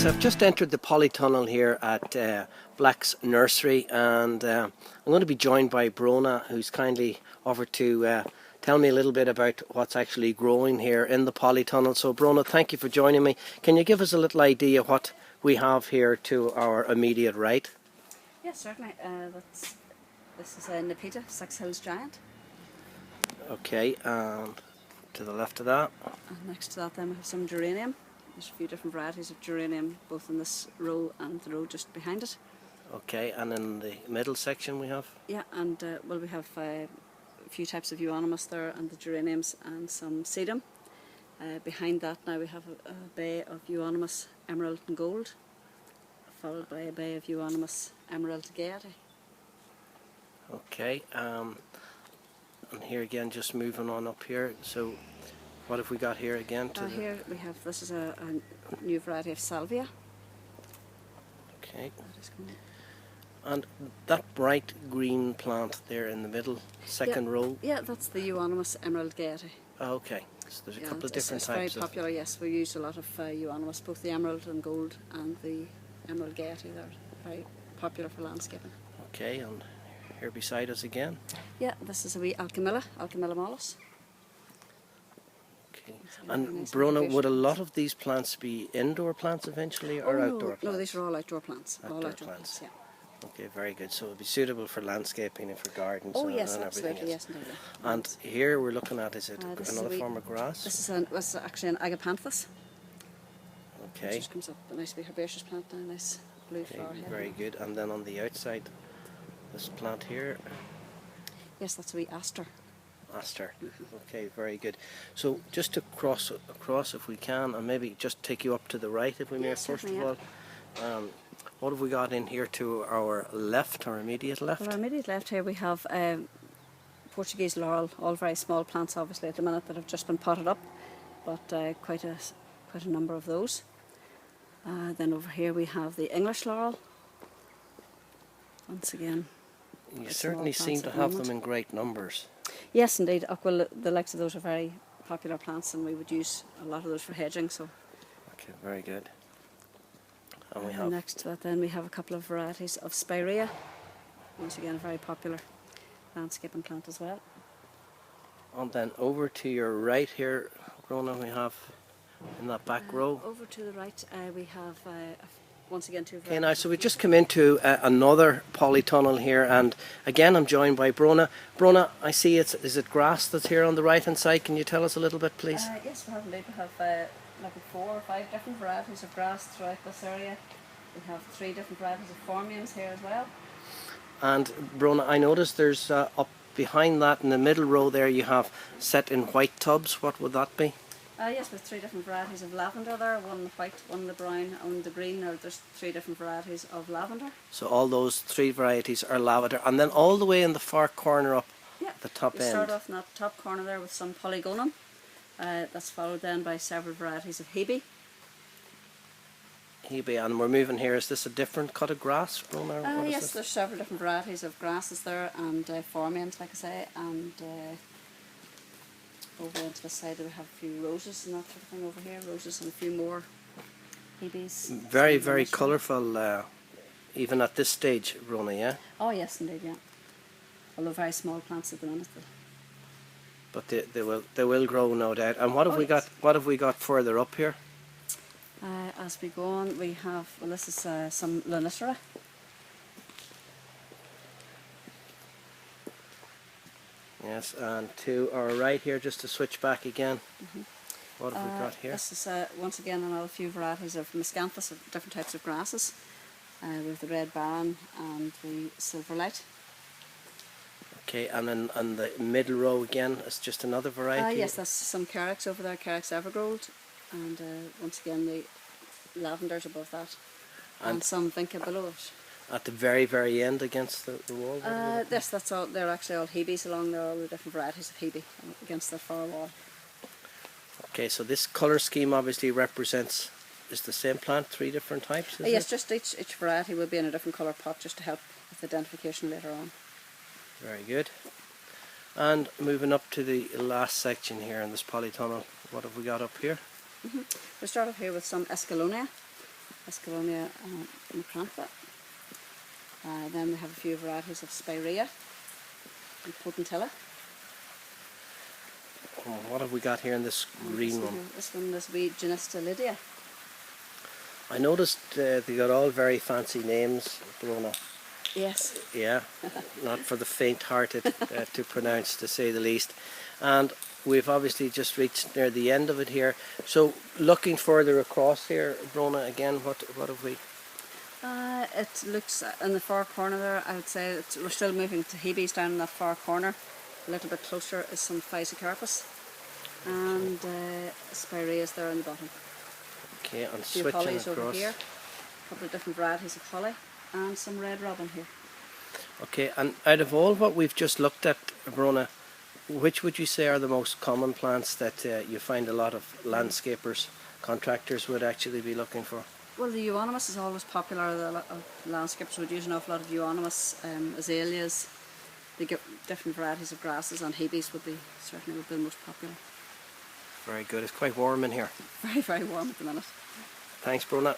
I've just entered the polytunnel here at Black's Nursery, and I'm going to be joined by Brona, who's kindly offered to tell me a little bit about what's actually growing here in the polytunnel. So Brona, thank you for joining me. Can you give us a little idea what we have here to our immediate right? Yes, certainly. This is a Nepeta, Six Hills Giant. Okay, and to the left of that? And next to that then we have some geranium. There's a few different varieties of geranium both in this row and the row just behind it. Okay, and in the middle section we have? Yeah, and well, we have a few types of euonymus there, and the geraniums and some sedum. Behind that now we have a bay of euonymus emerald and gold, followed by a bay of euonymus emerald gaiety. Okay, and here again, just moving on up here. So what have we got here again? Here we have, this is a new variety of salvia. Okay. And that bright green plant there in the middle, second row? Yeah, that's the euonymus emerald gaiety. Okay, so there's a couple of different types. It's very popular, yes. We use a lot of euonymus, both the emerald and gold and the emerald gaiety. They're very popular for landscaping. Okay, and here beside us again? Yeah, this is a wee Alchemilla mollis. Okay. And nice Brona, would a lot of these plants be indoor plants eventually, or outdoor plants? No, these are all outdoor plants. Outdoor plants, yeah. Okay, very good. So it would be suitable for landscaping and for gardens and absolutely, everything else. yes, indeed. And here we're looking at, is it another form of grass? This is actually an agapanthus. Okay. It just comes up a nice wee herbaceous plant now, a nice blue flower head. Very good. And then on the outside, this plant here? Yes, that's a wee aster. Aster. Okay, very good. So just to cross across if we can, and maybe just take you up to the right if we may, first of all. What have we got in here to our left, our immediate left? Well, our immediate left here we have Portuguese laurel, all very small plants obviously at the minute that have just been potted up, but quite a number of those. Then over here we have the English laurel. Once again, you certainly seem to have them in great numbers. Yes, indeed. Well, the likes of those are very popular plants, and we would use a lot of those for hedging. So. Okay, very good. And we have next to that, then we have a couple of varieties of spirea. Once again, a very popular landscaping plant as well. And then over to your right here, Brona, we have in that back row. Over to the right, we have once again two varieties. Okay, now so we've just come into another polytunnel here, and again I'm joined by Brona. Brona, I see is it grass that's here on the right hand side? Can you tell us a little bit, please? Yes, we have indeed. We have maybe 4 or 5 different varieties of grass throughout this area. We have 3 different varieties of phormiums here as well. And Brona, I noticed there's up behind that in the middle row there you have set in white tubs. What would that be? Yes, with 3 different varieties of lavender there, one the white, one the brown, and the green. Now there's 3 different varieties of lavender. So all those 3 varieties are lavender, and then all the way in the far corner up the top end. Start off in that top corner there with some polygonum. That's followed then by several varieties of hebe. Hebe, and we're moving here. Is this a different cut of grass, Brona? Yes, there's several different varieties of grasses there, and phormiums, like I say, and over onto the side we have a few roses and that sort of thing over here, roses and a few more hebes. Very, very colourful, even at this stage, Brona, yeah? Oh yes, indeed, yeah. Although very small plants at the minute. But they will grow, no doubt. And what have we got? What have we got further up here? As we go on, we have this is some Lonicera. Yes, and to our right here, just to switch back again. What have we got here? This is once again another few varieties of miscanthus, of different types of grasses. We have the red baron and the silverlight. Okay, and then on the middle row again, it's just another variety? Yes, that's some Carex over there, Carex evergold, and once again the lavenders above that, and some vinca below it. At the very, very end against the wall? Yes, that's all. They're actually all hebes along there, all the different varieties of hebe against that far wall. Okay, so this colour scheme obviously represents, is the same plant, 3 different types? Yes, just each variety will be in a different colour pot just to help with identification later on. Very good. And moving up to the last section here in this polytunnel, what have we got up here? We start off here with some Escallonia. Escalonia macrantha. Then we have a few varieties of spirea and potentilla. Oh, what have we got here in this green one? This one is wee Genista Lydia. I noticed they got all very fancy names, Brona. Yes. Yeah, not for the faint-hearted to pronounce, to say the least. And we've obviously just reached near the end of it here. So looking further across here, Brona, again, what have we? It looks in the far corner there, I would say we're still moving to Hebes down in that far corner. A little bit closer is some Physocarpus and Spireas there on the bottom. Okay, and A few switching hollies across. over here, a couple of different varieties of holly and some red robin here. Okay, and out of all what we've just looked at, Brona, which would you say are the most common plants that you find a lot of landscapers, contractors would actually be looking for? Well, the euonymus is always popular. The landscapers would use an awful lot of euonymus, azaleas. They get different varieties of grasses, and Hebes would be certainly the most popular. Very good. It's quite warm in here. Very, very warm at the minute. Thanks, Brona.